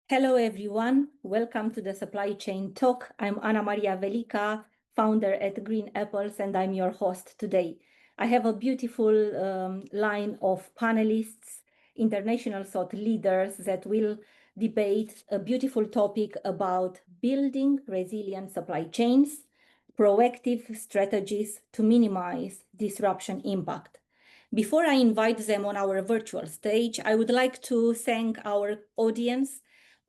Hello, everyone. Welcome to the Supply Chain Talk. I'm Ana Maria Velica, founder at Green Apples, and I'm your host today. I have a beautiful line of panelists, international thought leaders that will debate a beautiful topic about building resilient supply chains, proactive strategies to minimize disruption impact. Before I invite them on our virtual stage, I would like to thank our audience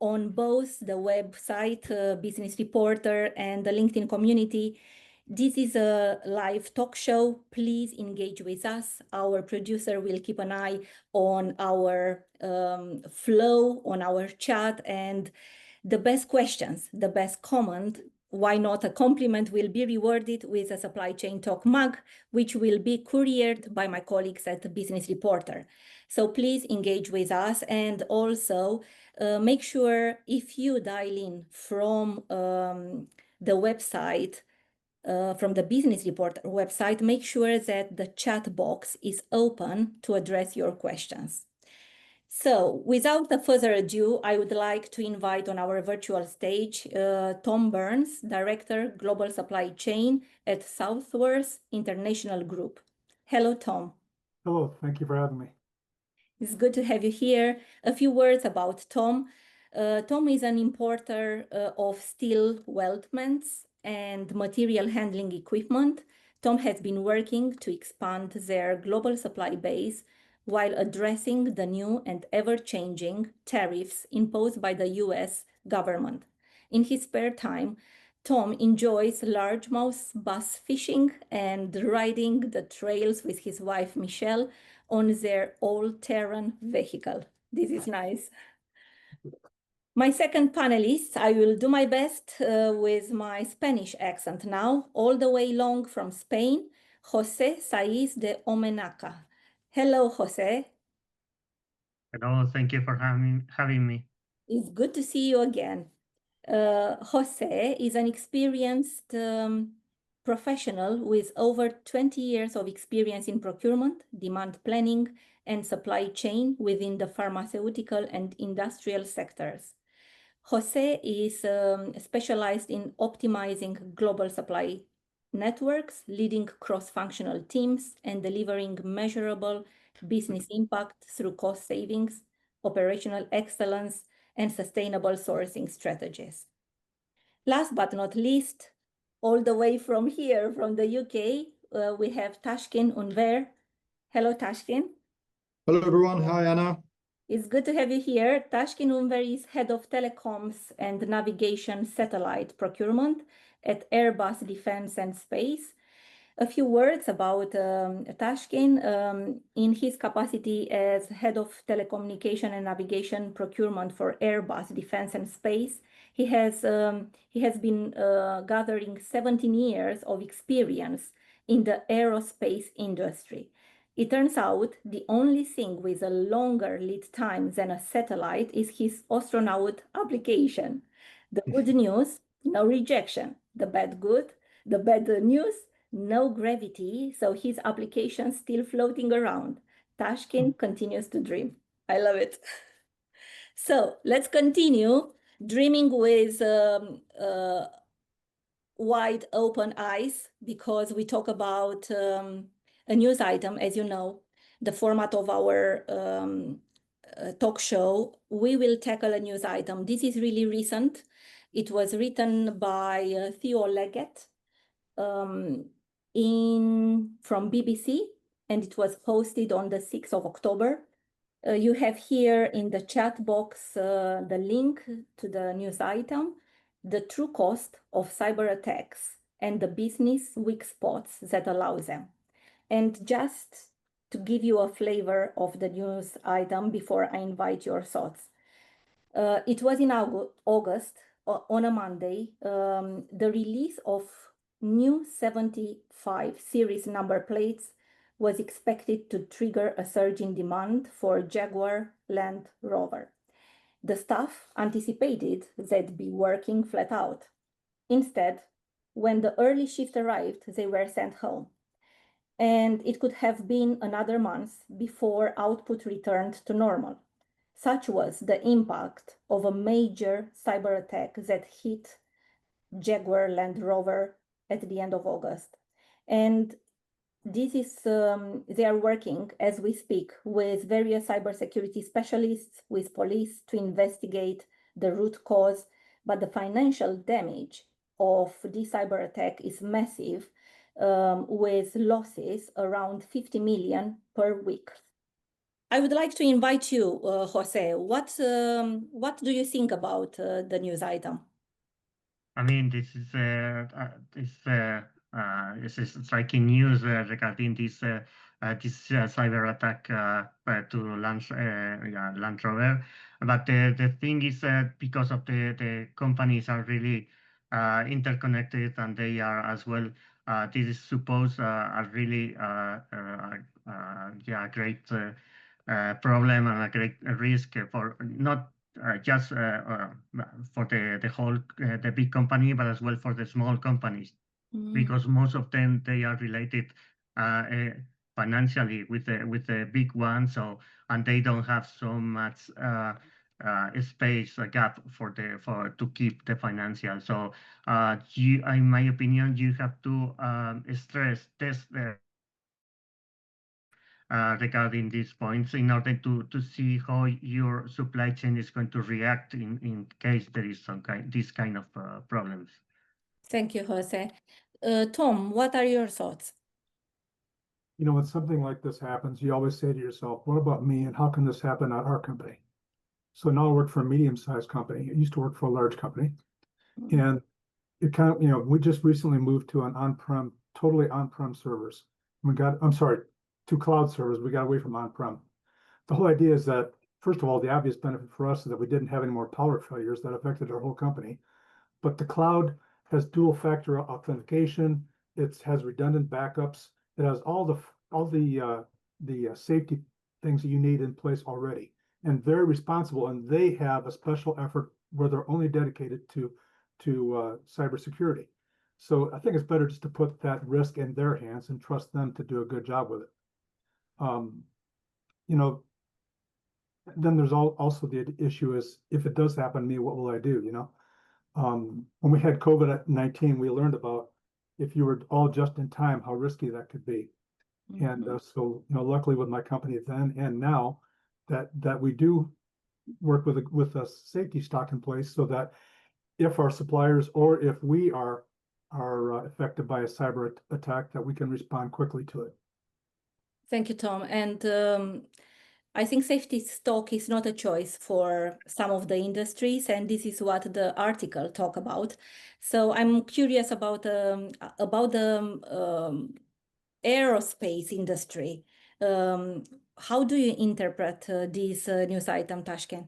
on both the website, Business Reporter, and the LinkedIn community. This is a live talk show. Please engage with us. Our producer will keep an eye on our flow, on our chat, and the best questions, the best comment, why not a compliment, will be rewarded with a Supply Chain Talk mug, which will be couriered by my colleagues at the Business Reporter. So please engage with us, and also make sure if you dial in from the website, from the Business Reporter website, make sure that the chat box is open to address your questions. So without further ado, I would like to invite on our virtual stage Tom Burns, Director, Global Supply Chain at Southworth International Group. Hello, Tom. Hello, thank you for having me. It's good to have you here. A few words about Tom. Tom is an importer of steel weldments and material handling equipment. Tom has been working to expand their global supply base while addressing the new and ever-changing tariffs imposed by the US government. In his spare time, Tom enjoys largemouth bass fishing and riding the trails with his wife, Michelle, on their all-terrain vehicle. This is nice. My second panelist, I will do my best with my Spanish accent now, all the way long from Spain, José Saiz de Omenaca. Hello, José. Hello, thank you for having me. It's good to see you again. José is an experienced professional with over 20 years of experience in procurement, demand planning, and supply chain within the pharmaceutical and industrial sectors. José is specialized in optimizing global supply networks, leading cross-functional teams, and delivering measurable business impact through cost savings, operational excellence, and sustainable sourcing strategies. Last but not least, all the way from here, from the UK, we have Tashkin Unver. Hello, Tashkin. Hello, everyone. Hi, Anna. It's good to have you here. Tashkin Unver is head of telecoms and navigation satellite procurement at Airbus Defence and Space. A few words about Tashkin. In his capacity as head of telecommunication and navigation procurement for Airbus Defence and Space, he has been gathering 17 years of experience in the aerospace industry. It turns out the only thing with a longer lead time than a satellite is his astronaut application. The good news, no rejection. The bad news, no gravity. So his application still floating around. Tashkin continues to dream. I love it. So let's continue dreaming with wide open eyes, because we talk about a news item. As you know, the format of our talk show, we will tackle a news item. This is really recent. It was written by Theo Leggett from BBC, and it was posted on the 6th of October. You have here in the chat box the link to the news item, the true cost of cyber attacks and the business weak spots that allow them. And just to give you a flavor of the news item before I invite your thoughts. It was in August, on a Monday, the release of new 75 series number plates was expected to trigger a surge in demand for Jaguar Land Rover. The staff anticipated they'd be working flat out. Instead, when the early shift arrived, they were sent home. And it could have been another month before output returned to normal. Such was the impact of a major cyber attack that hit Jaguar Land Rover at the end of August. And this is, they are working as we speak with various cybersecurity specialists, with police to investigate the root cause. But the financial damage of this cyber attack is massive, with losses around 50 million per week. I would like to invite you, Jose. What do you think about the news item? I mean, this is striking news regarding this cyber attack to Land Rover. But the thing is that because of the companies are really interconnected, and they are as well. This is supposed a really great problem and a great risk for not just for the whole the big company, but as well for the small companies, because most of them, they are related financially with the big ones, and they don't have so much space, a gap to keep the financial. So in my opinion, you have to stress test regarding these points in order to see how your supply chain is going to react in case there is this kind of problems. Thank you, Jose. Tom, what are your thoughts? You know, when something like this happens, you always say to yourself, what about me and how can this happen at our company? So now I work for a medium-sized company. I used to work for a large company. And it kind of, you know, we just recently moved to an totally on-prem servers. To cloud servers. We got away from on-prem. The whole idea is that, first of all, the obvious benefit for us is that we didn't have any more power failures that affected our whole company. But the cloud has dual factor authentication. It has redundant backups. It has all the safety things that you need in place already, and very responsible. And they have a special effort where they're only dedicated to cybersecurity. So I think it's better just to put that risk in their hands and trust them to do a good job with it. You know, then there's also the issue is, if it does happen to me, what will I do? You know, when we had COVID-19, we learned about, if you were all just in time, how risky that could be. And so, you know, luckily with my company then and now, that we do work with a safety stock in place, so that if our suppliers or if we are affected by a cyber attack, that we can respond quickly to it. Thank you, Tom. And I think safety stock is not a choice for some of the industries, and this is what the article talk about. So I'm curious about the aerospace industry. How do you interpret this news item, Tashken?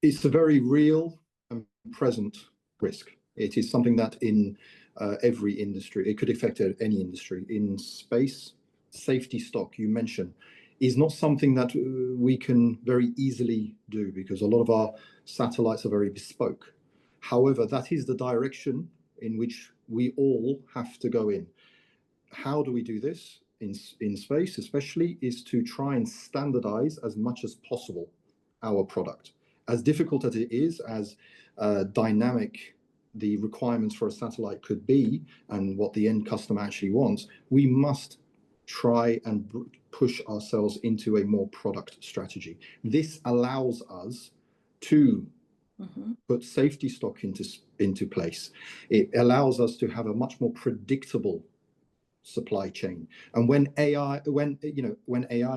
It's a very real and present risk. It is something that in every industry, it could affect any industry. In space, safety stock, you mentioned, is not something that we can very easily do, because a lot of our satellites are very bespoke. However, that is the direction in which we all have to go in. How do we do this in space, especially, is to try and standardize as much as possible our product. As difficult as it is, as dynamic the requirements for a satellite could be, and what the end customer actually wants, we must try and push ourselves into a more product strategy. This allows us to put safety stock into place. It allows us to have a much more predictable supply chain. And when AI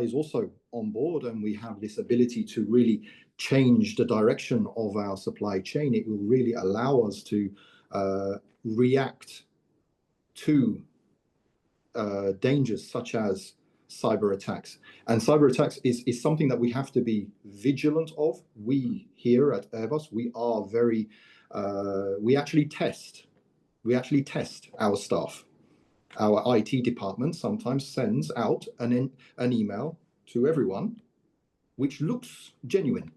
is also on board, and we have this ability to really change the direction of our supply chain, it will really allow us to react to dangers such as cyber attacks. And cyber attacks is something that we have to be vigilant of. We here at Airbus, we are very we actually test our staff. Our IT department sometimes sends out an email to everyone which looks genuine.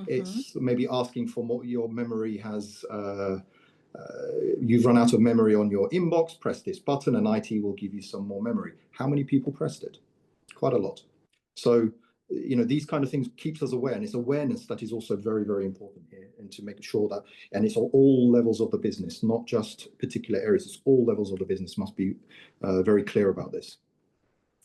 It's maybe asking for more. Your memory has you've run out of memory on your inbox, press this button and IT will give you some more memory. How many people pressed it? Quite a lot. So these kind of things keeps us aware, and it's awareness that is also very, very important here, and to make sure that, and it's on all levels of the business, not just particular areas, it's all levels of the business must be very clear about this.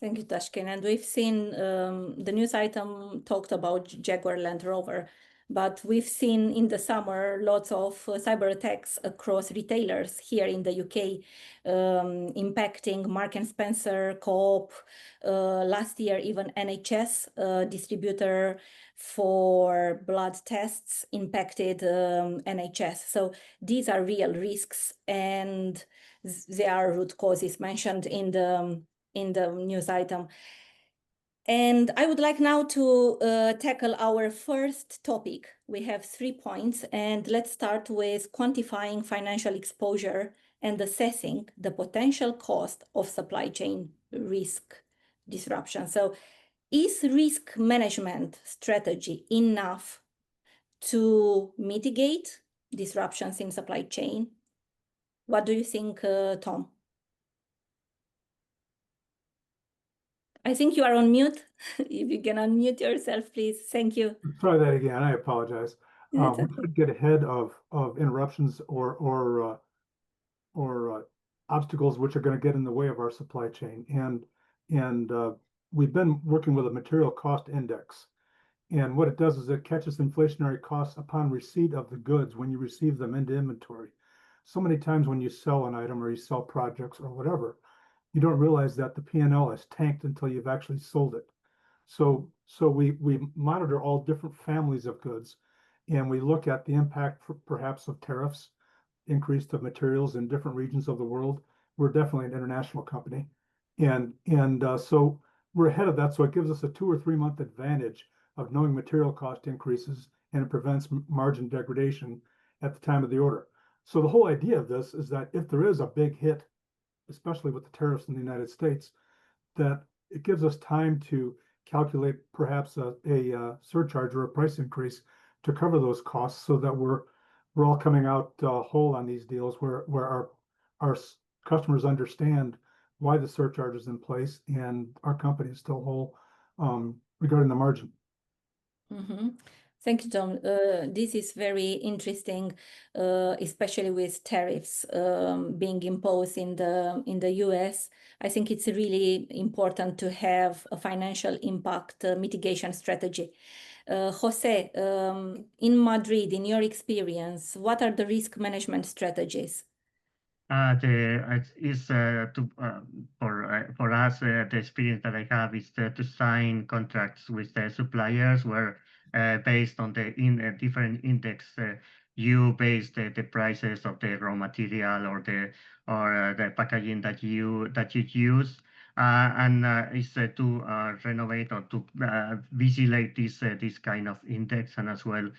Thank you, Tashkin. And we've seen the news item talked about Jaguar Land Rover, but we've seen in the summer lots of cyber attacks across retailers here in the UK, impacting Mark and Spencer, Co-op, last year even NHS, distributor for blood tests impacted NHS. So these are real risks, and there are root causes mentioned in the news item. And I would like now to tackle our first topic. We have 3 points, and let's start with quantifying financial exposure and assessing the potential cost of supply chain risk disruption. So is risk management strategy enough to mitigate disruptions in supply chain? What do you think, Tom? I think you are on mute. If you can unmute yourself, please. Thank you. Try that again. I apologize. That's We okay. should get ahead of interruptions or obstacles which are going to get in the way of our supply chain. And we've been working with a material cost index. And what it does is it catches inflationary costs upon receipt of the goods when you receive them into inventory. So many times when you sell an item or you sell projects or whatever, you don't realize that the P&L is tanked until you've actually sold it. So we monitor all different families of goods, and we look at the impact perhaps of tariffs, increase of materials in different regions of the world. We're definitely an international company, and so we're ahead of that. So it gives us a 2 or 3 month advantage of knowing material cost increases, and it prevents margin degradation at the time of the order. So the whole idea of this is that if there is a big hit, especially with the tariffs in the United States, that it gives us time to calculate perhaps a surcharge or a price increase to cover those costs, so that we're all coming out whole on these deals, where our customers understand why the surcharge is in place and our company is still whole regarding the margin. Mm-hmm. Thank you, Tom. This is very interesting, especially with tariffs being imposed in the US. I think it's really important to have a financial impact mitigation strategy. Jose, in Madrid, in your experience, what are the risk management strategies? For us, the experience that I have is to sign contracts with the suppliers where, based on the different index, you base the prices of the raw material or the packaging that you use, and is to renovate or to vigilate this kind of index, and as well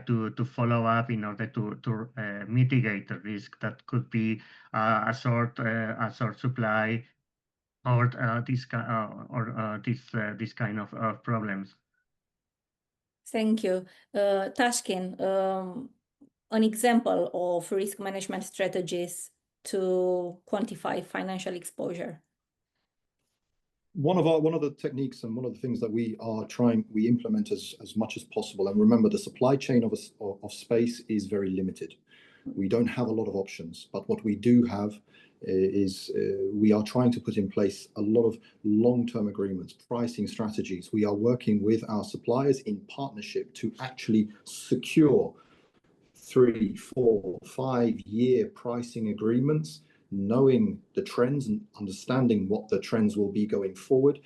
to follow up in order to mitigate the risk that could be a short supply or this kind of problems. Thank you. Tashkin, an example of risk management strategies to quantify financial exposure. One of the techniques and one of the things that we implement as much as possible. And remember, the supply chain of space is very limited. We don't have a lot of options, but what we do have is we are trying to put in place a lot of long-term agreements, pricing strategies. We are working with our suppliers in partnership to actually secure 3, 4, 5-year pricing agreements, knowing the trends and understanding what the trends will be going forward,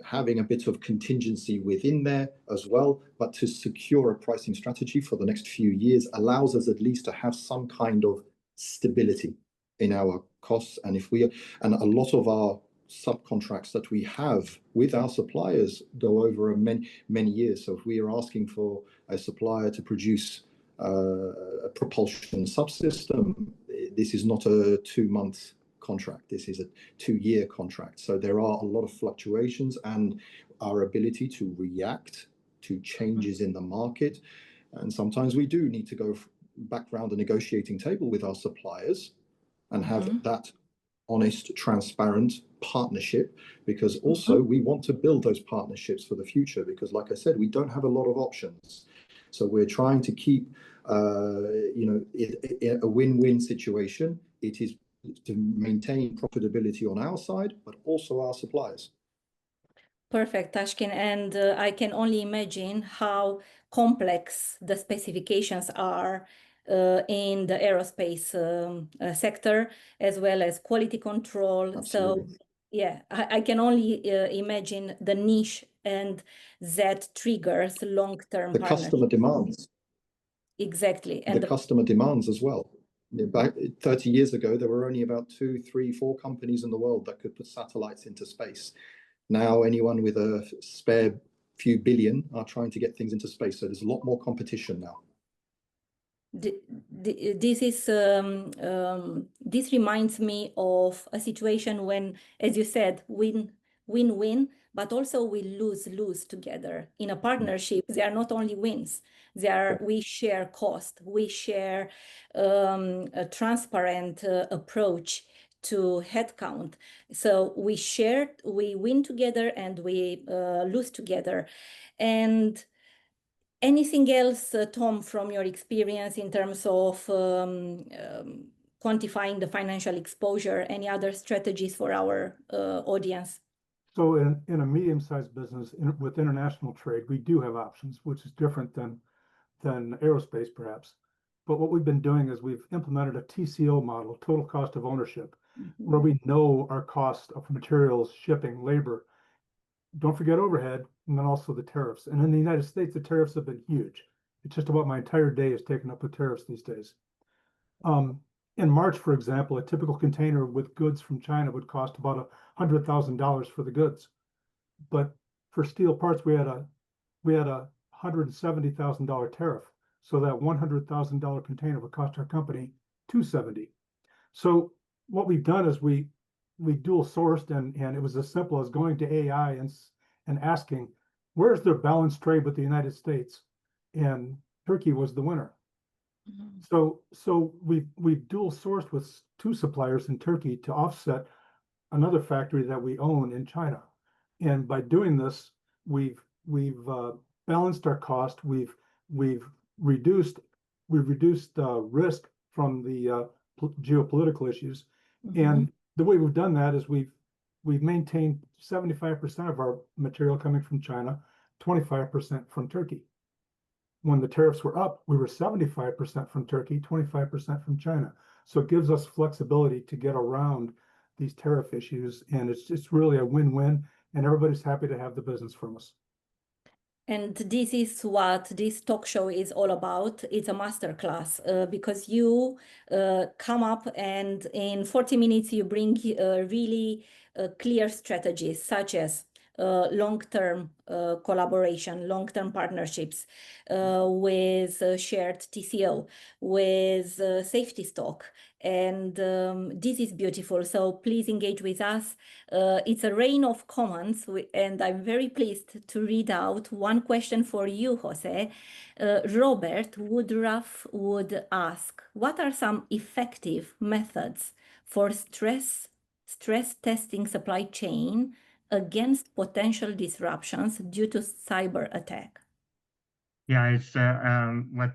having a bit of contingency within there as well, but to secure a pricing strategy for the next few years allows us at least to have some kind of stability in our costs. And a lot of our subcontracts that we have with our suppliers go over many years. So if we are asking for a supplier to produce a propulsion subsystem, this is not a 2-month contract. This is a 2-year contract. So there are a lot of fluctuations, and our ability to react to changes in the market. And sometimes we do need to go back around the negotiating table with our suppliers and have that honest, transparent partnership, because also we want to build those partnerships for the future, because like I said, we don't have a lot of options. So we're trying to keep, a win-win situation. It is to maintain profitability on our side, but also our suppliers. Perfect, Tashkin. And I can only imagine how complex the specifications are in the aerospace sector, as well as quality control. Absolutely. So, yeah, I can only imagine the niche, and that triggers long-term The partnership. customer demands. Exactly. And the customer demands as well. Back 30 years ago, there were only about 2, 3, 4 companies in the world that could put satellites into space. Now anyone with a spare few billion are trying to get things into space. So there's a lot more competition now. This reminds me of a situation when, as you said, win-win, but also we lose together. In a partnership, they are not only wins. We share cost, we share a transparent approach to headcount. So we win together and we lose together. And anything else, Tom, from your experience in terms of quantifying the financial exposure? Any other strategies for our audience? So in a medium-sized business with international trade, we do have options, which is different than aerospace perhaps. But what we've been doing is we've implemented a TCO model, total cost of ownership, where we know our cost of materials, shipping, labor. Don't forget overhead, and then also the tariffs. And in the United States, the tariffs have been huge. It's just about my entire day is taken up with tariffs these days. In March, for example, a typical container with goods from China would cost about $100,000 for the goods. But for steel parts, we had a $170,000 tariff. So that $100,000 container would cost our company $270,000. So what we've done is we dual sourced, and it was as simple as going to AI and asking, where's their balanced trade with the United States? And Turkey was the winner. So we've dual sourced with 2 suppliers in Turkey to offset another factory that we own in China. And by doing this, we've balanced our cost. We've reduced risk from the geopolitical issues. And the way we've done that is we've maintained 75% of our material coming from China, 25% from Turkey. When the tariffs were up, we were 75% from Turkey, 25% from China. So it gives us flexibility to get around these tariff issues, and it's really a win-win, and everybody's happy to have the business from us. And this is what this talk show is all about. It's a masterclass because you come up and in 40 minutes you bring really clear strategies such as long-term collaboration, long-term partnerships with shared TCO, with safety stock. And this is beautiful. So please engage with us. It's a rain of comments, and I'm very pleased to read out one question for you, Jose. Robert Woodruff would ask, what are some effective methods for stress testing supply chain against potential disruptions due to cyber attack? Yeah, it's what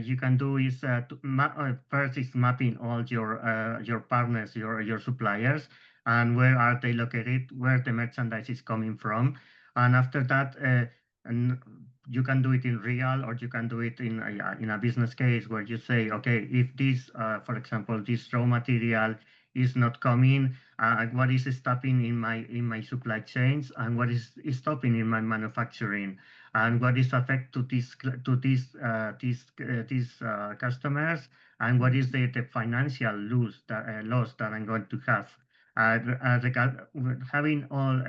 you can do is first is mapping all your partners, your suppliers, and where are they located, where the merchandise is coming from, and after that, and you can do it in real, or you can do it in a business case where you say, okay, if this, for example, this raw material is not coming, what is stopping in my supply chains, and what is stopping in my manufacturing, and what is affect to these customers, and what is the financial loss that I'm going to have. Having all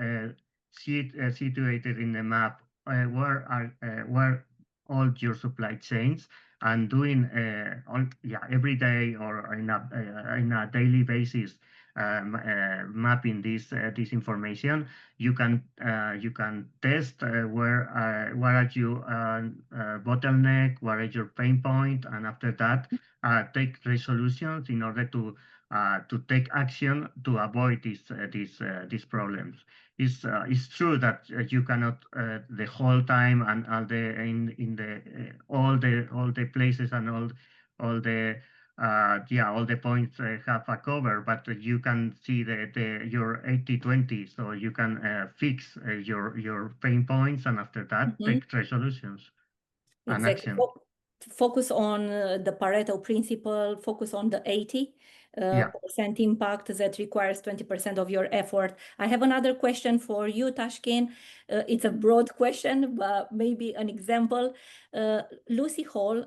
situated in the map, where all your supply chains, and doing every day or in a daily basis, mapping this information. You can test where are you bottleneck, what are your pain point, and after that take resolutions in order to to take action to avoid these problems. It's true that you cannot the whole time and all the places and all the all the points have a cover, but you can see your 80-20, so you can fix your pain points, and after that take resolutions and Exactly. action. Focus on the Pareto principle, focus on the 80% impact that requires 20% of your effort. I have another question for you, Tashkin. It's a broad question, but maybe an example. Lucy Hall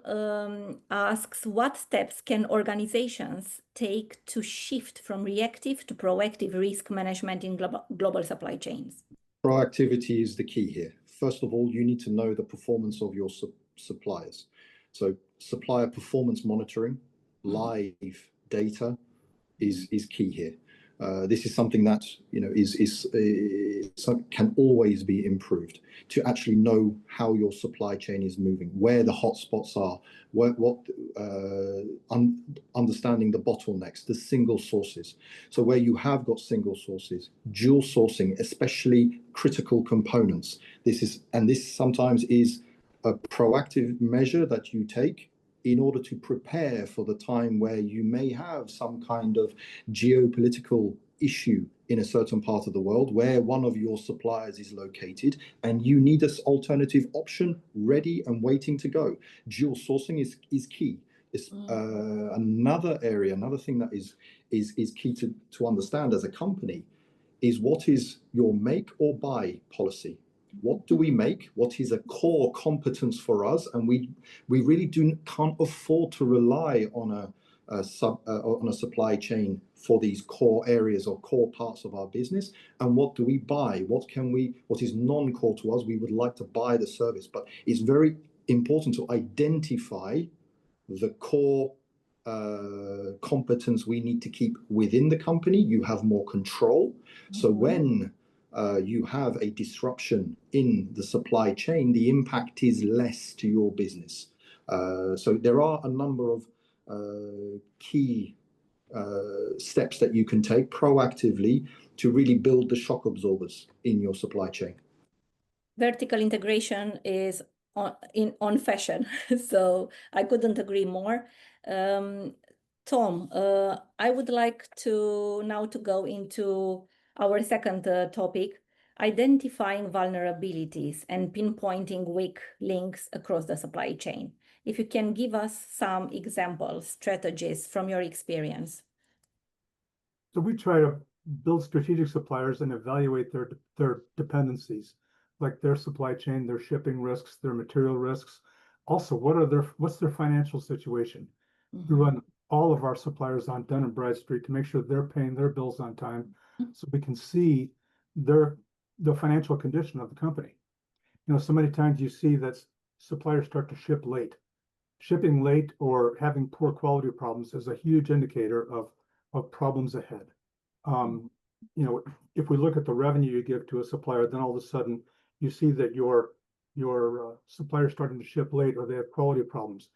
asks, what steps can organizations take to shift from reactive to proactive risk management in global supply chains? Proactivity is the key here. First of all, you need to know the performance of your suppliers. So supplier performance monitoring, live data is key here. This is something that can always be improved, to actually know how your supply chain is moving, where the hotspots are, understanding the bottlenecks, the single sources. So where you have got single sources, dual sourcing, especially critical components. This sometimes is a proactive measure that you take in order to prepare for the time where you may have some kind of geopolitical issue in a certain part of the world where one of your suppliers is located and you need this alternative option ready and waiting to go. Dual sourcing is key. It's another thing that is key to understand as a company is what is your make or buy policy. What do we make? What is a core competence for us? And we really can't afford to rely on a supply chain for these core areas or core parts of our business. And what do we buy? What is non-core to us? We would like to buy the service, but it's very important to identify the core competence we need to keep within the company. You have more control. So when you have a disruption in the supply chain, the impact is less to your business. So there are a number of key steps that you can take proactively to really build the shock absorbers in your supply chain. Vertical integration is on fashion, so I couldn't agree more. Tom, I would like to go into our second topic, identifying vulnerabilities and pinpointing weak links across the supply chain. If you can give us some examples, strategies from your experience. So we try to build strategic suppliers and evaluate their dependencies, like their supply chain, their shipping risks, their material risks. Also, what's their financial situation? We run all of our suppliers on Dun & Bradstreet to make sure they're paying their bills on time, so we can see the financial condition of the company. So many times you see that suppliers start to ship late. Shipping late or having poor quality problems is a huge indicator of problems ahead. If we look at the revenue you give to a supplier, then all of a sudden you see that your supplier is starting to ship late or they have quality problems.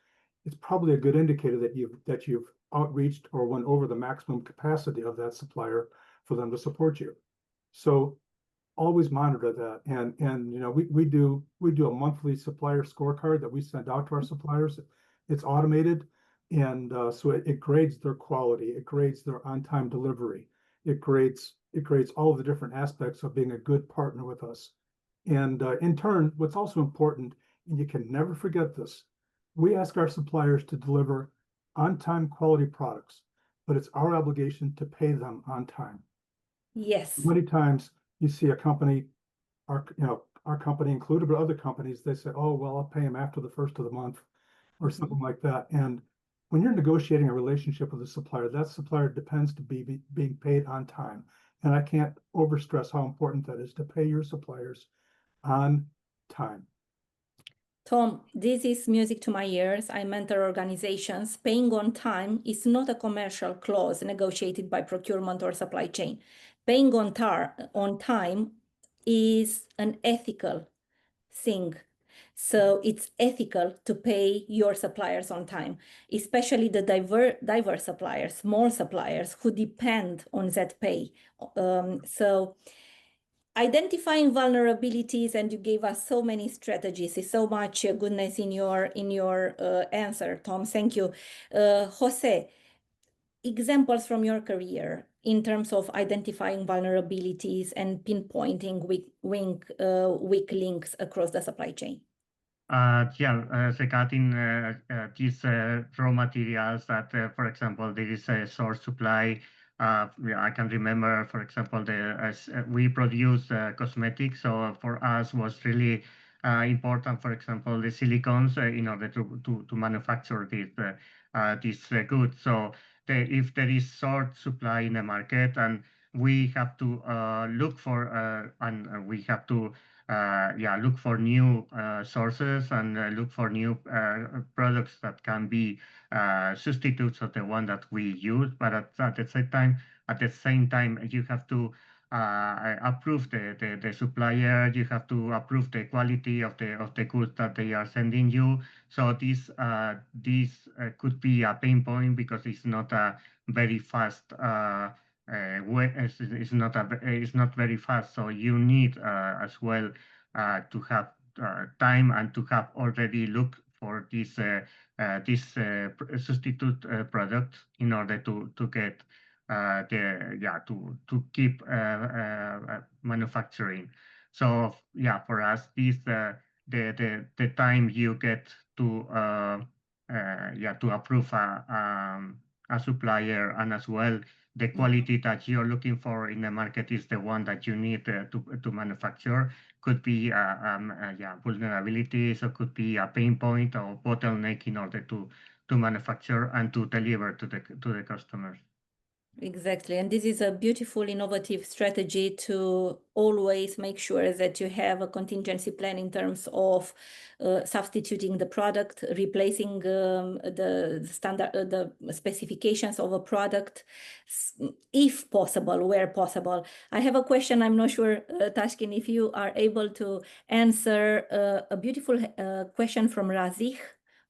It's probably a good indicator that you've outreached or went over the maximum capacity of that supplier for them to support you. So always monitor that. And we do a monthly supplier scorecard that we send out to our suppliers. It's automated, and so it grades their quality, it grades their on-time delivery, it grades all of the different aspects of being a good partner with us. And in turn, what's also important, and you can never forget this, we ask our suppliers to deliver on-time quality products, but it's our obligation to pay them on time. Yes. Many times you see a company, our company included, but other companies, they say, oh, well, I'll pay them after the first of the month or something like that. And when you're negotiating a relationship with a supplier, that supplier depends to be being paid on time. And I can't overstress how important that is, to pay your suppliers on time. Tom, this is music to my ears. I mentor organizations. Paying on time is not a commercial clause negotiated by procurement or supply chain. Paying on time is an ethical thing. So it's ethical to pay your suppliers on time, especially the diverse suppliers, small suppliers who depend on that pay. So identifying vulnerabilities, and you gave us so many strategies, is so much goodness in your answer, Tom. Thank you. Jose, examples from your career in terms of identifying vulnerabilities and pinpointing weak links across the supply chain. Regarding these raw materials that, for example, there is a source supply. I can remember, for example, we produce cosmetics, so for us was really important, for example, the silicones in order to manufacture these goods. So if there is short supply in the market, and we have to look for we have to look for new sources and look for new products that can be substitutes of the one that we use. But at the same time, you have to approve the supplier. You have to approve the quality of the goods that they are sending you. So this could be a pain point because it's not a very fast. It's not very fast, so you need as well to have time and to have already looked for this substitute product in order to get to keep manufacturing. So for us, this the time you get to approve a supplier, and as well the quality that you're looking for in the market is the one that you need to manufacture. Could be vulnerabilities, or could be a pain point or bottleneck in order to manufacture and to deliver to the customers. Exactly. And this is a beautiful, innovative strategy to always make sure that you have a contingency plan in terms of substituting the product, replacing the standard, the specifications of a product, if possible, where possible. I have a question. I'm not sure, Tashkin, if you are able to answer a beautiful question from Razih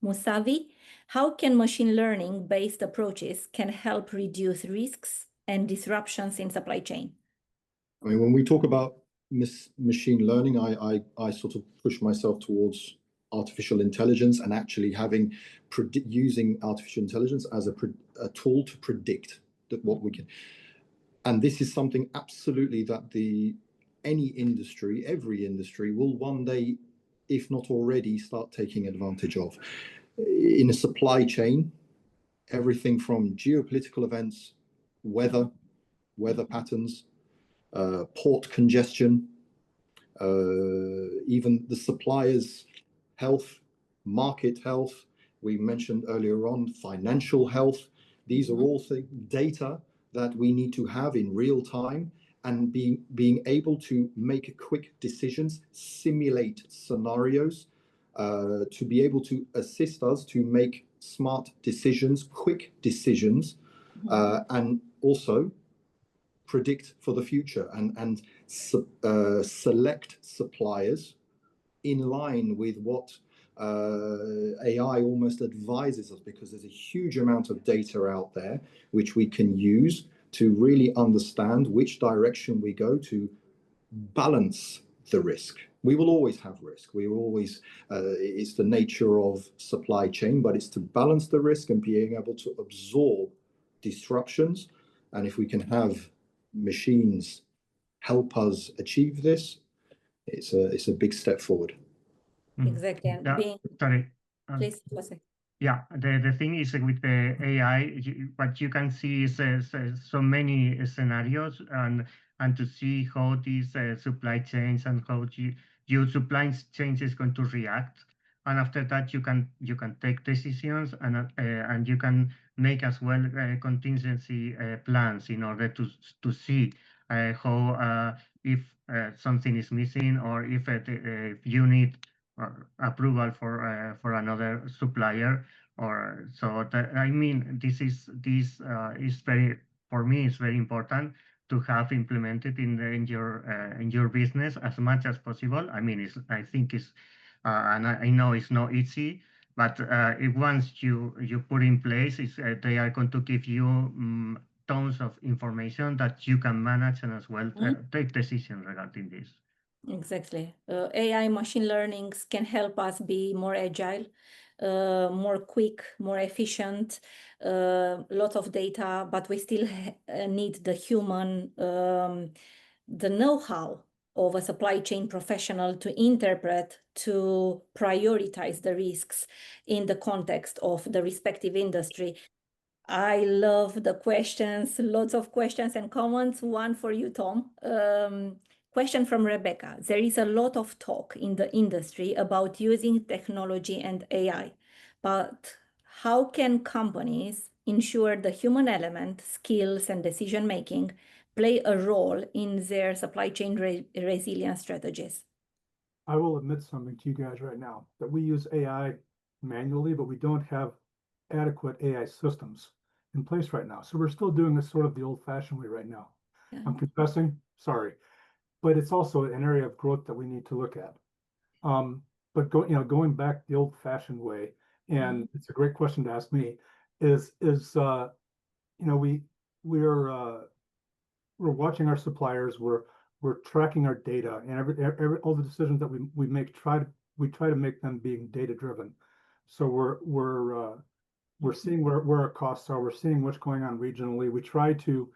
Musavi. How can machine learning-based approaches can help reduce risks and disruptions in supply chain? I mean, when we talk about machine learning, I sort of push myself towards artificial intelligence and actually using artificial intelligence as a tool to predict what we can. And this is something absolutely that every industry will one day, if not already, start taking advantage of. In a supply chain, everything from geopolitical events, weather patterns, port congestion, even the suppliers' health, market health. We mentioned earlier on financial health. These are all data that we need to have in real time, and being able to make quick decisions, simulate scenarios, to be able to assist us to make smart decisions, quick decisions, and also predict for the future and select suppliers in line with what AI almost advises us, because there's a huge amount of data out there which we can use to really understand which direction we go to balance the risk. We will always have risk. It's the nature of supply chain, but it's to balance the risk and being able to absorb disruptions. And if we can have machines help us achieve this, it's a big step forward. Exactly. And please, Jose. Yeah, the thing is with the AI, what you can see is so many scenarios, and to see how these supply chains and how your supply chain is going to react, and after that you can take decisions, and you can make as well contingency plans in order to see how if something is missing, or if you need approval for another supplier, or so that, I mean, this is very, for me, it's very important to have implemented in your business as much as possible. I mean, I think it's and I know it's not easy, but if once you put in place, they are going to give you tons of information that you can manage and as well take decisions regarding this. Exactly. AI machine learnings can help us be more agile, more quick, more efficient, lots of data, but we still need the human, the know-how of a supply chain professional to interpret, to prioritize the risks in the context of the respective industry. I love the questions, lots of questions and comments. One for you, Tom. Question from Rebecca. There is a lot of talk in the industry about using technology and AI, but how can companies ensure the human element, skills, and decision-making play a role in their supply chain resilience strategies? I will admit something to you guys right now, that we use AI manually, but we don't have adequate AI systems in place right now. So we're still doing this sort of the old-fashioned way right now. Yeah. I'm confessing, sorry, but it's also an area of growth that we need to look at. But going back the old-fashioned way, and it's a great question to ask me, we're watching our suppliers, we're tracking our data, and all the decisions that we make, we try to make them being data driven. So we're seeing where our costs are, we're seeing what's going on regionally. We try to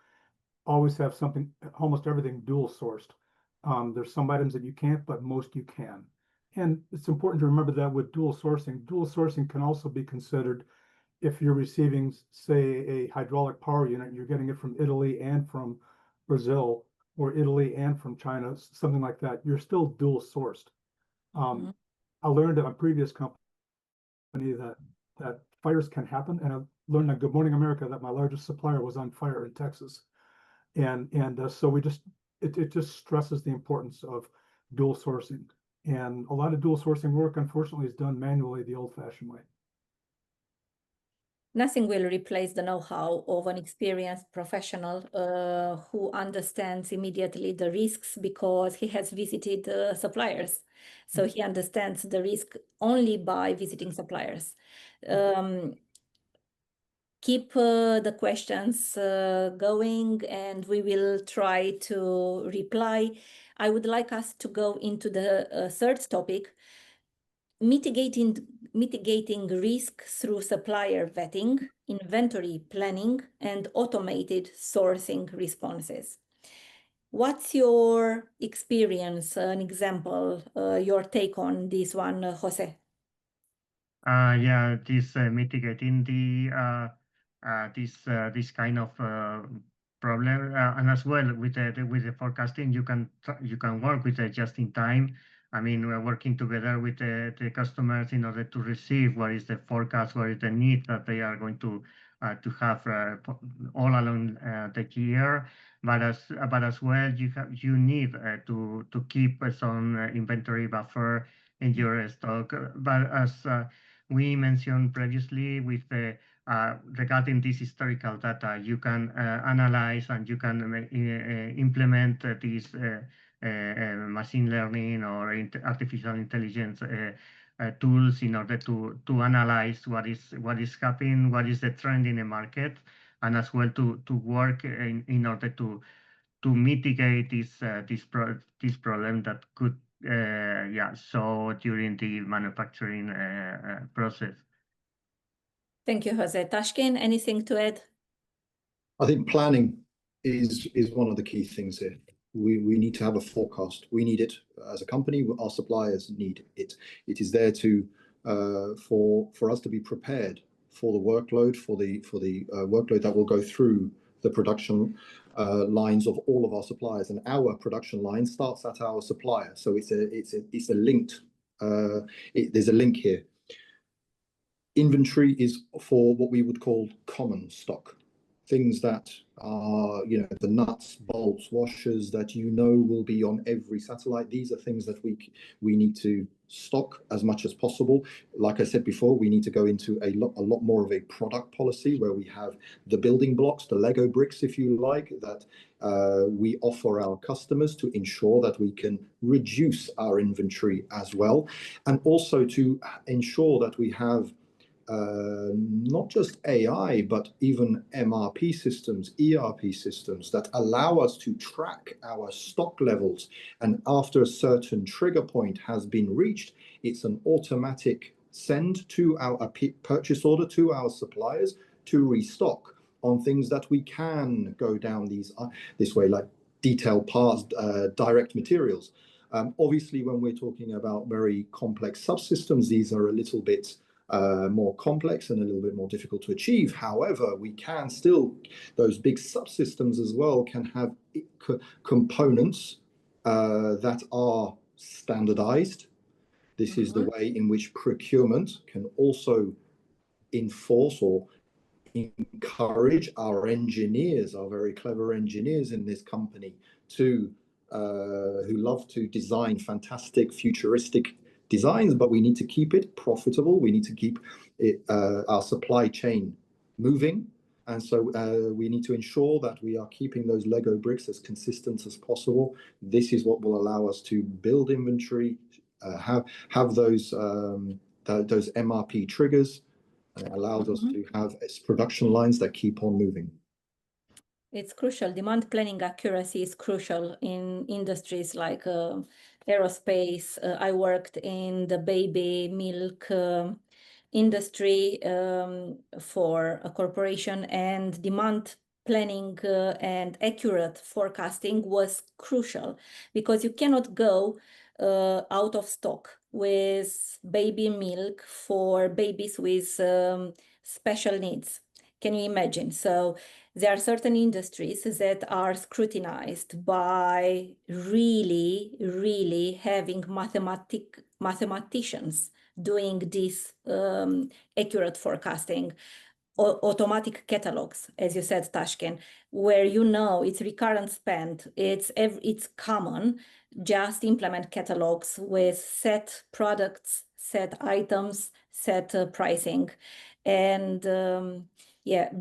always have something, almost everything dual sourced. There's some items that you can't, but most you can. And it's important to remember that with dual sourcing can also be considered if you're receiving, say, a hydraulic power unit, you're getting it from Italy and from Brazil, or Italy and from China, something like that, you're still dual sourced. I learned at a previous company that fires can happen, and I learned at Good Morning America that my largest supplier was on fire in Texas. And so it just stresses the importance of dual sourcing. And a lot of dual sourcing work, unfortunately, is done manually the old-fashioned way. Nothing will replace the know-how of an experienced professional who understands immediately the risks because he has visited suppliers. So he understands the risk only by visiting suppliers. Keep the questions going and we will try to reply. I would like us to go into the third topic, mitigating risk through supplier vetting, inventory planning, and automated sourcing responses. What's your experience, an example, your take on this one, Jose? Yeah, this mitigating this kind of problem, and as well with the forecasting, you can work with just in time. I mean, we're working together with the customers in order to receive what is the forecast, what is the need that they are going to have all along the year. But as well, you need to keep some inventory buffer in your stock. But as we mentioned previously, with regarding this historical data, you can analyze and you can implement these machine learning or artificial intelligence tools in order to analyze what is happening, what is the trend in the market, and as well to work in order to mitigate this problem that could so during the manufacturing process. Thank you, Jose. Tashkin, anything to add? I think planning is one of the key things here. We need to have a forecast. We need it as a company. Our suppliers need it. It is there to for us to be prepared for the workload, for the workload that will go through the production lines of all of our suppliers, and our production line starts at our supplier. So it's a linked. There's a link here. Inventory is for what we would call common stock. things that are, the nuts, bolts, washers that will be on every satellite. These are things that we need to stock as much as possible. Like I said before, we need to go into a lot more of a product policy where we have the building blocks, the Lego bricks, if you like, that we offer our customers to ensure that we can reduce our inventory as well, and also to ensure that we have not just AI, but even MRP systems, ERP systems that allow us to track our stock levels. And after a certain trigger point has been reached, it's an automatic send to our purchase order to our suppliers to restock on things that we can go down this way, like detailed parts, direct materials. Obviously, when we're talking about very complex subsystems, these are a little bit more complex and a little bit more difficult to achieve. However, we can still, those big subsystems as well can have components that are standardized. This is the way in which procurement can also enforce or encourage our engineers, our very clever engineers in this company, who love to design fantastic futuristic designs, but we need to keep it profitable. We need to keep our supply chain moving. And so we need to ensure that we are keeping those Lego bricks as consistent as possible. This is what will allow us to build inventory, have those MRP triggers, and it allows us to have production lines that keep on moving. It's crucial. Demand planning accuracy is crucial in industries like aerospace. I worked in the baby milk industry for a corporation, and demand planning and accurate forecasting was crucial, because you cannot go out of stock with baby milk for babies with special needs. Can you imagine? So there are certain industries that are scrutinized by really having mathematicians doing this accurate forecasting. Automatic catalogs, as you said, Tashken, where it's recurrent spend, it's common. Just implement catalogs with set products, set items, set pricing, and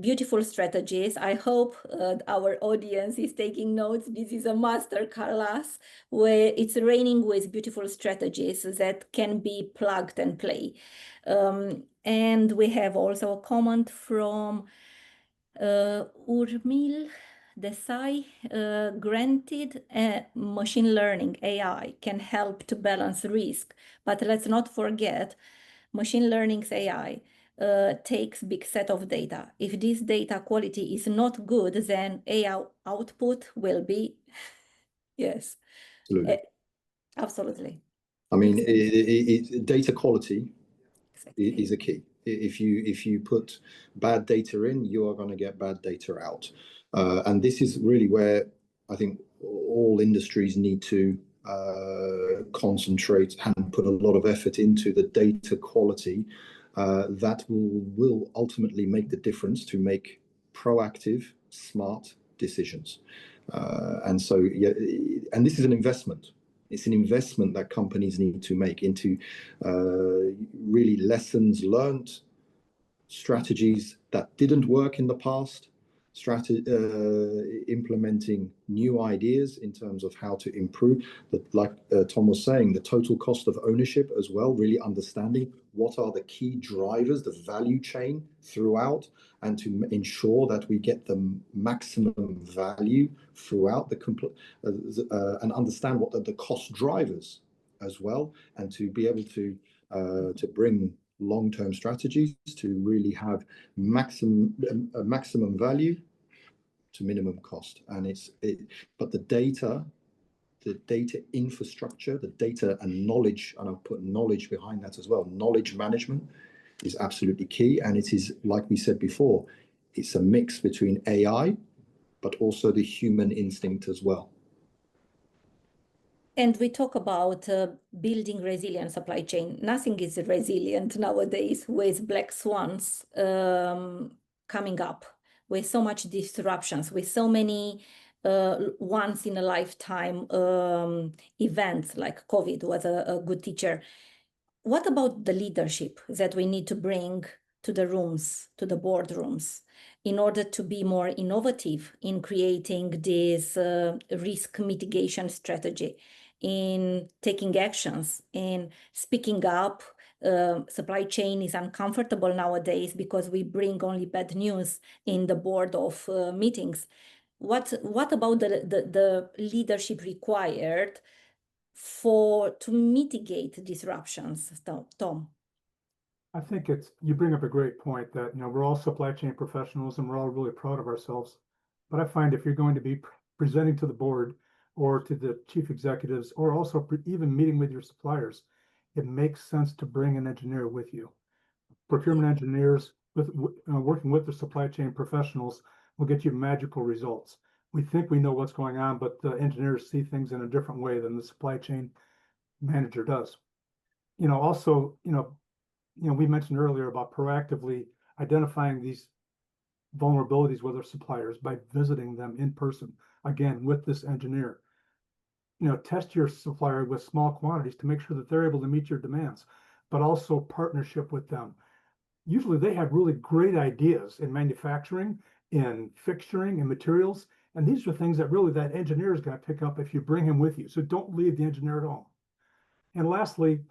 beautiful strategies. I hope our audience is taking notes. This is a master class where it's raining with beautiful strategies that can be plugged and play. And we have also a comment from Urmil Desai. Granted, machine learning, AI, can help to balance risk, but let's not forget, machine learning's AI takes big set of data. If this data quality is not good, then AI output will be, yes. Absolutely. Absolutely. I mean, data quality is a key. If you put bad data in, you are going to get bad data out. And this is really where I think all industries need to concentrate and put a lot of effort into the data quality that will ultimately make the difference to make proactive, smart decisions. And so, and this is an investment. It's an investment that companies need to make into really lessons learned, strategies that didn't work in the past, implementing new ideas in terms of how to improve. Like Tom was saying, the total cost of ownership as well, really understanding what are the key drivers, the value chain throughout, and to ensure that we get the maximum value throughout and understand what are the cost drivers as well, and to be able to bring long-term strategies to really have maximum value to minimum cost. And but the data infrastructure, the data and knowledge, and I'll put knowledge behind that as well. Knowledge management is absolutely key, and it is, like we said before, it's a mix between AI, but also the human instinct as well. And we talk about building resilient supply chain. Nothing is resilient nowadays with black swans coming up. with so much disruptions, with so many once in a lifetime events, like COVID was a good teacher. What about the leadership that we need to bring to the rooms, to the boardrooms, in order to be more innovative in creating this risk mitigation strategy, in taking actions, in speaking up? Supply chain is uncomfortable nowadays because we bring only bad news in the board of meetings. What about the leadership required to mitigate disruptions, Tom? I think you bring up a great point that, we're all supply chain professionals and we're all really proud of ourselves. But I find if you're going to be presenting to the board or to the chief executives, or also even meeting with your suppliers, it makes sense to bring an engineer with you. Procurement engineers working with the supply chain professionals will get you magical results. We think we know what's going on, but the engineers see things in a different way than the supply chain manager does. Also, we mentioned earlier about proactively identifying these vulnerabilities with our suppliers by visiting them in person, again, with this engineer. Test your supplier with small quantities to make sure that they're able to meet your demands, but also partnership with them. Usually they have really great ideas in manufacturing, in fixturing, and materials. And these are things that really that engineer is going to pick up if you bring him with you. So don't leave the engineer at home. And lastly,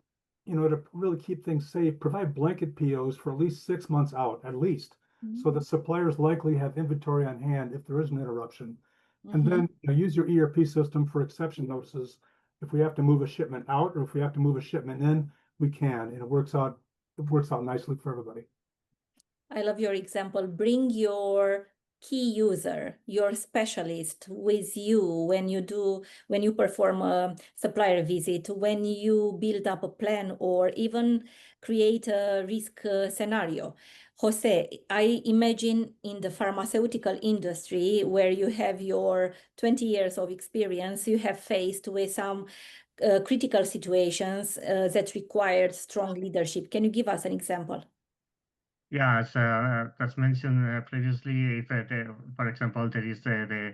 to really keep things safe, provide blanket POs for at least 6 months out, at least. Mm-hmm. So the suppliers likely have inventory on hand if there is an interruption. Mm-hmm. And then use your ERP system for exception notices. If we have to move a shipment out or if we have to move a shipment in, we can, and it works out nicely for everybody. I love your example. Bring your key user, your specialist with you when you perform a supplier visit, when you build up a plan or even create a risk scenario. Jose, I imagine in the pharmaceutical industry where you have your 20 years of experience, you have faced with some critical situations that required strong leadership. Can you give us an example? Yeah, as mentioned previously, if for example there is the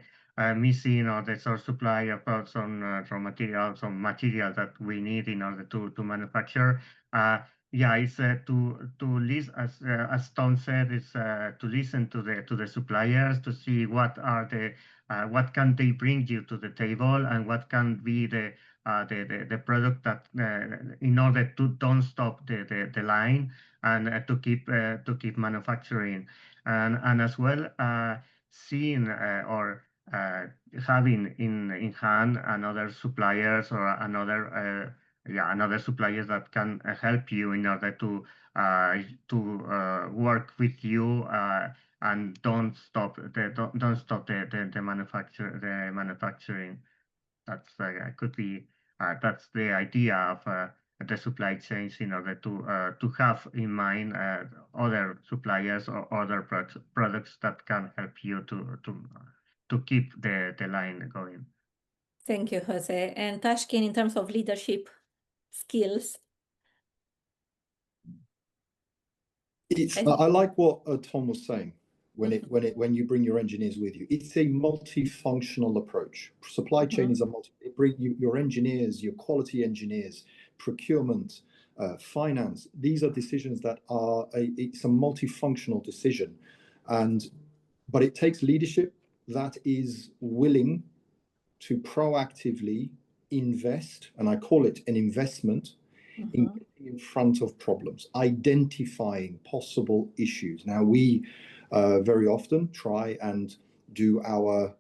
missing or the source supply of some raw materials, some material that we need in order to manufacture. Yeah, it's to listen, as Tom said, it's to listen to the suppliers to see what are what can they bring you to the table and what can be the product that in order to don't stop the line and to keep manufacturing, and as well seeing or having in hand another suppliers or another suppliers that can help you in order to work with you and don't stop the manufacturing. That's could be that's the idea of the supply chains in order to have in mind other suppliers or other products that can help you to keep the line going. Thank you, Jose. And Tashkin, in terms of leadership skills. I like what Tom was saying. When you bring your engineers with you, it's a multifunctional approach. Supply chain is bring your engineers, your quality engineers, procurement, finance. These are decisions that it's a multifunctional decision, but it takes leadership that is willing to proactively invest, and I call it an investment, in getting in front of problems, identifying possible issues. Now, we very often try and do our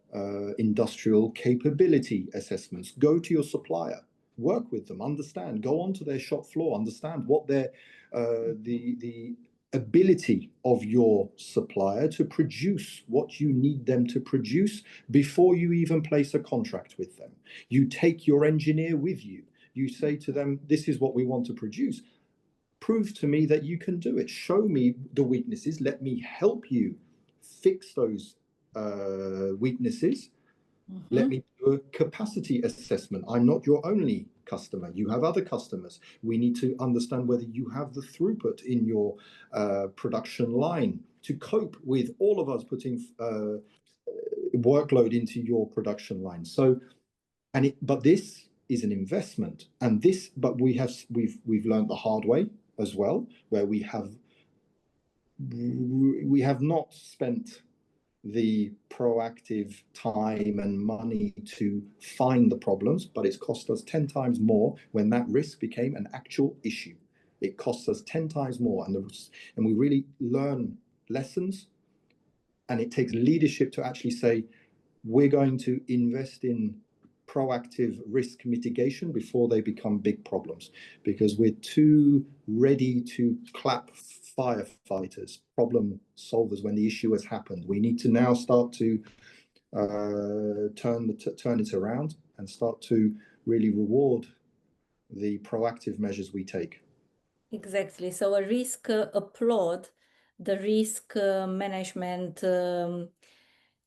industrial capability assessments. Go to your supplier, work with them, understand, go onto their shop floor, understand what their the ability of your supplier to produce what you need them to produce before you even place a contract with them. You take your engineer with you. You say to them, this is what we want to produce. Prove to me that you can do it. Show me the weaknesses. Let me help you fix those weaknesses. Let me do a capacity assessment. I'm not your only customer. You have other customers. We need to understand whether you have the throughput in your production line to cope with all of us putting workload into your production line. So, but this is an investment, and but we've learned the hard way as well, where we have not spent the proactive time and money to find the problems, but it's cost us 10 times more when that risk became an actual issue. It costs us 10 times more, and we really learn lessons, and it takes leadership to actually say, we're going to invest in proactive risk mitigation before they become big problems, because we're too ready to clap firefighters, problem solvers when the issue has happened. We need to now start to turn it around and start to really reward the proactive measures we take. Exactly. So a risk applaud the risk management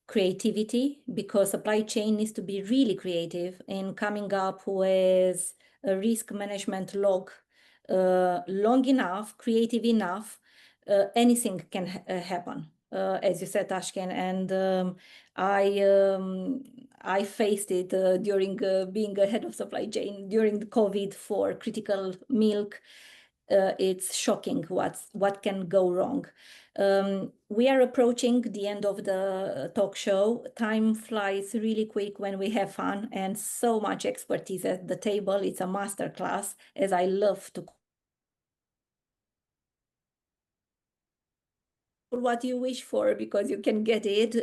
creativity, because supply chain needs to be really creative in coming up with a risk management log long enough, creative enough, anything can happen, as you said, Tashken. And I faced it during being a head of supply chain during the COVID for critical milk. It's shocking what can go wrong. We are approaching the end of the talk show. Time flies really quick when we have fun, and so much expertise at the table. It's a masterclass, as I love to. What you wish for, because you can get it.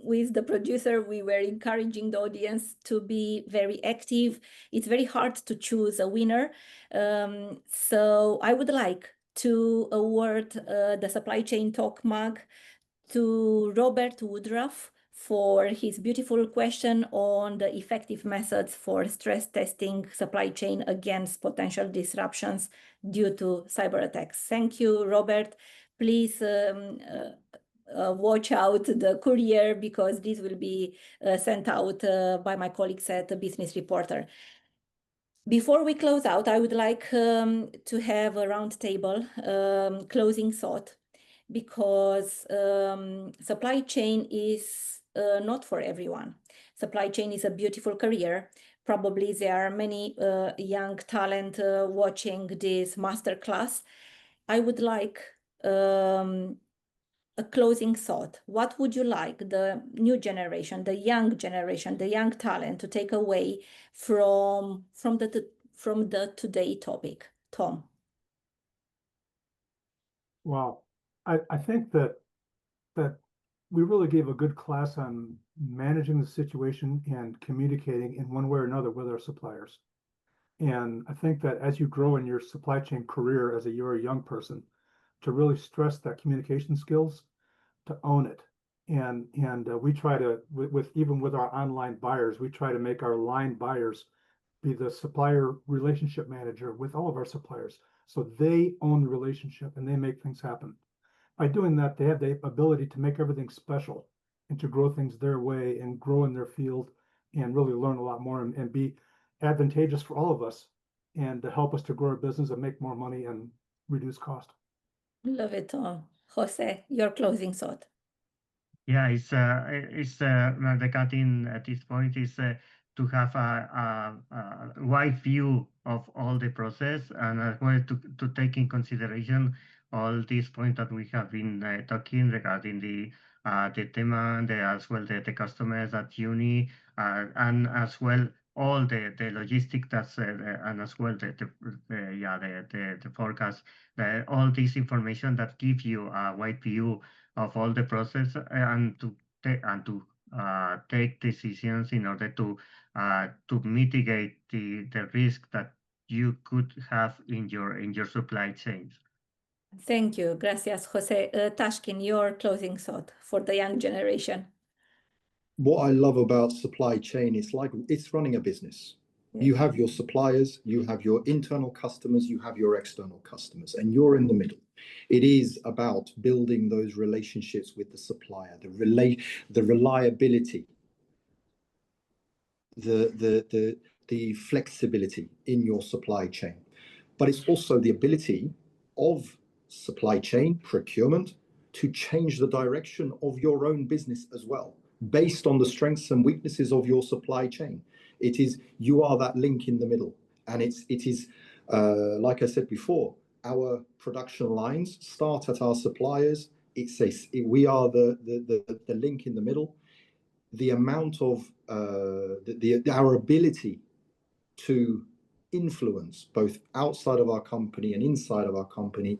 With the producer, we were encouraging the audience to be very active. It's very hard to choose a winner. So I would like to award the Supply Chain Talk mug to Robert Woodruff for his beautiful question on the effective methods for stress testing supply chain against potential disruptions due to cyber attacks. Thank you, Robert. Please watch out the courier, because this will be sent out by my colleagues at the Business Reporter. Before we close out, I would like to have a roundtable closing thought, because supply chain is not for everyone. Supply chain is a beautiful career. Probably there are many young talent watching this masterclass. I would like a closing thought. What would you like the new generation, the young generation, the young talent to take away from the today topic? Tom. Wow. I think that we really gave a good class on managing the situation and communicating in one way or another with our suppliers. And I think that as you grow in your supply chain career you're a young person, to really stress that communication skills, to own it. And we try to, even with our online buyers, we try to make our line buyers be the supplier relationship manager with all of our suppliers, so they own the relationship and they make things happen. By doing that, they have the ability to make everything special and to grow things their way and grow in their field and really learn a lot more and be advantageous for all of us, and to help us to grow our business and make more money and reduce cost. Love it, Tom. Jose, your closing thought. Yeah, regarding at this point is to have a wide view of all the process, and as well to take in consideration all these points that we have been talking regarding the demand, as well the customers at uni, and as well all the logistics that's and as well the forecast, all this information that give you a wide view of all the process, and to take decisions in order to mitigate the risk that you could have in your supply chains. Thank you. Gracias, Jose. Tashkin, your closing thought for the young generation. What I love about supply chain is it's running a business. Yeah. You have your suppliers, you have your internal customers, you have your external customers, and you're in the middle. It is about building those relationships with the supplier, the reliability, the flexibility in your supply chain. But it's also the ability of supply chain procurement to change the direction of your own business as well, based on the strengths and weaknesses of your supply chain. It is, you are that link in the middle. And it is, like I said before, our production lines start at our suppliers. We are the link in the middle. The amount of our ability to influence both outside of our company and inside of our company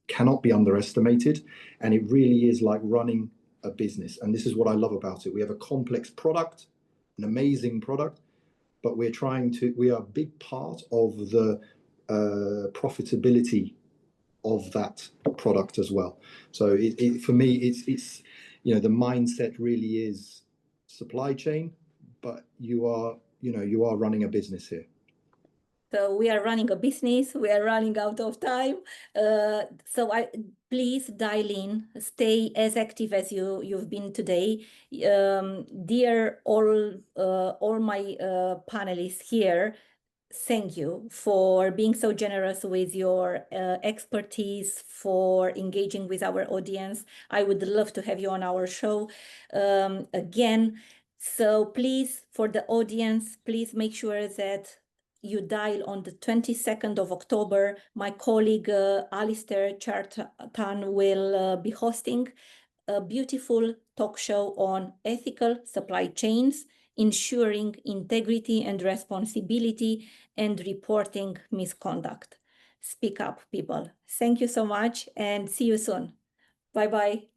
cannot be underestimated. And it really is like running a business. And this is what I love about it. We have a complex product, an amazing product, but we are a big part of the profitability of that product as well. So for me, it's the mindset really is supply chain, but you are running a business here. So we are running a business, we are running out of time. So please dial in, stay as active as you've been today. Dear all my panelists here, thank you for being so generous with your expertise, for engaging with our audience. I would love to have you on our show again. So please, for the audience, please make sure that you dial on the 22nd of October. My colleague Alistair Chartan will be hosting a beautiful talk show on ethical supply chains, ensuring integrity and responsibility, and reporting misconduct. Speak up, people. Thank you so much and see you soon. Bye-bye.